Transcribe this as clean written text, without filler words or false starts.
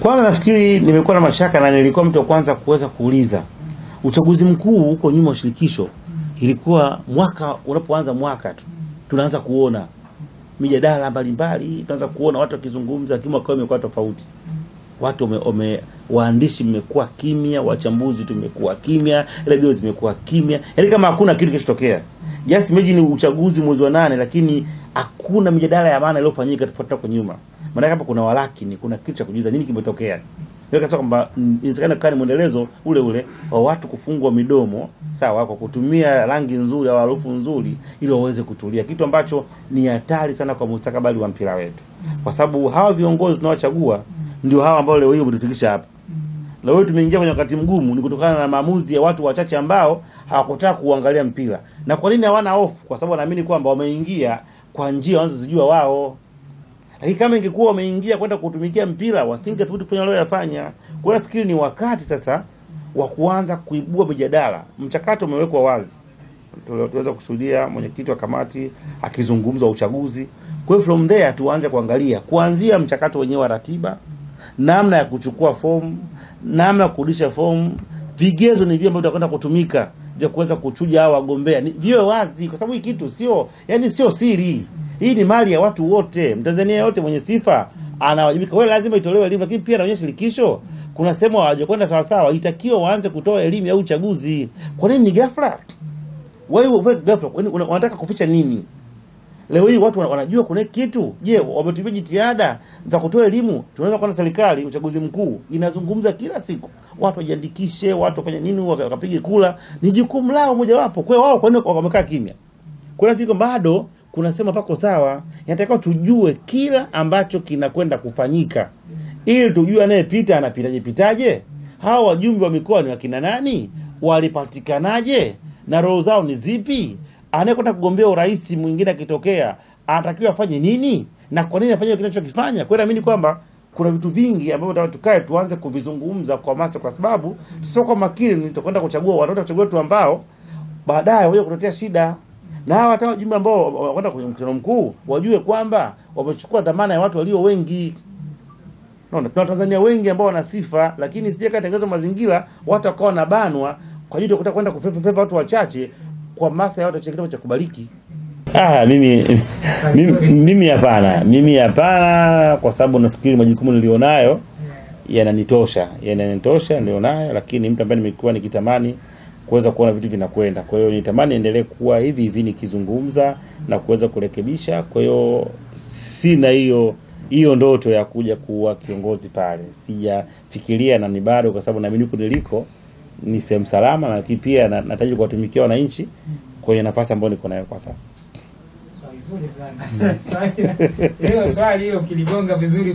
Kwanza nafikiri nimekuwa na mashaka na nilikuwa mtu wa kwanza kuweza kuuliza. Uchaguzi mkuu huko nyuma wa shirikisho ilikuwa mwaka unapoanza mwaka tu. Tunaanza kuona mijadala mbalimbali, tunaanza kuona watu wakizungumza kima kwa imekuwa tofauti. Watu waandishi mmekuwa kimya, wachambuzi tumekuwa kimya, redio zimekuwa kimya. Yaani kama hakuna kitu kilichotokea. Just imagine uchaguzi mwezi wa 8 lakini hakuna mijadala ya maana iliyofanyika tofauti kwa nyuma. Maana hapa kuna walakini, kuna kitu cha kujiuliza nini kimetokea. Ndio kasema kwamba inawezekana kani muendelezo ule ule wa watu kufungwa midomo, sawa, kwa kutumia rangi nzuri au harufu nzuri ili waweze kutulia. Kitu ambacho ni hatari sana kwa mustakabali wa mpira wetu. Kwa sababu hawa viongozi tunaowachagua ndio hawa ambao leo hiyo mtufikisha hapa. Leo tumeingia kwenye wakati mgumu ni kutokana na maamuzi ya watu wachache ambao hawakutaka kuangalia mpira. Na kwa nini hawana hofu? Kwa sababu wanaamini kwamba wameingia kwa njia wanazojua wao. Lakini kama ingekuwa wameingia kwenda kutumikia mpira, wasingethubutu kufanya leo yafanya. Kwa nafikiri ni wakati sasa wa kuanza kuibua mijadala. Mchakato umewekwa wazi. Tuweza kushuhudia mwenyekiti wa kamati akizungumza uchaguzi. Kwa hiyo from there tuanze kuangalia kuanzia mchakato wenyewe wa ratiba, namna ya kuchukua fomu, namna ya kurudisha fomu, vigezo ni vipi ambavyo vitakwenda kutumika vya kuweza kuchuja hao wagombea. Viwe wazi kwa sababu hii kitu sio siri. Hii ni mali ya watu wote. Mtanzania yote mwenye sifa anawajibika. Wewe lazima itolewe elimu, lakini pia naonyesha shirikisho kuna sehemu hawajakwenda sawa sawa, itakiwa waanze kutoa elimu ya uchaguzi. Kwa nini ni ghafla? Wewe ghafla unataka kuficha nini? Leo hii watu wanajua kuna kitu. Je, wametumia jitihada za kutoa elimu? Tunaweza kuona serikali uchaguzi mkuu inazungumza kila siku. Watu wajiandikishe, watu wafanye nini, wakapige kula. Ni jukumu lao mojawapo. Kwa hiyo wao kwa nini wamekaa kimya? Kuna fiko bado kuna sema pako sawa. Inatakiwa tujue kila ambacho kinakwenda kufanyika. Ili tujue anayepita anapitaje? Hao wajumbe wa mikoa ni wakina nani? Walipatikanaje? Na roho zao ni zipi? Anayekwenda kugombea urais mwingine akitokea anatakiwa afanye nini na kwa nini afanye kinachokifanya. Kwa naamini kwamba kuna vitu vingi ambavyo tukae tuanze kuvizungumza kwa masa, kwa sababu sio kwa makini tutakwenda kuchagua watu ambao baadaye waje kutetea shida. Na hawa hata wajumbe ambao wanakwenda kwenye mkutano mkuu wajue kwamba wamechukua dhamana ya watu walio wengi. Tuna Tanzania wengi ambao wana sifa, lakini sije katengeneza mazingira watu wakawa na banwa kwa ajili ya kwenda kufefa watu wachache kwa masa ya watu chakitao cha kubariki. Mimi hapana kwa sababu nafikiri majukumu nilionayo yananitosha nilionayo, lakini mtu ambaye nimekuwa nikitamani kuweza kuona vitu vinakwenda. Kwa hiyo nitamani endelee kuwa hivi nikizungumza na kuweza kurekebisha. Kwa hiyo sina hiyo ndoto ya kuja kuwa kiongozi pale. Sijafikiria na ni bado, kwa sababu naamini niliko ni sehemu salama, na pia nataji kuwatumikia wananchi kwenye nafasi ambayo niko nayo kwa sasa. Swali zuri sana. Swali hilo kiligonga vizuri.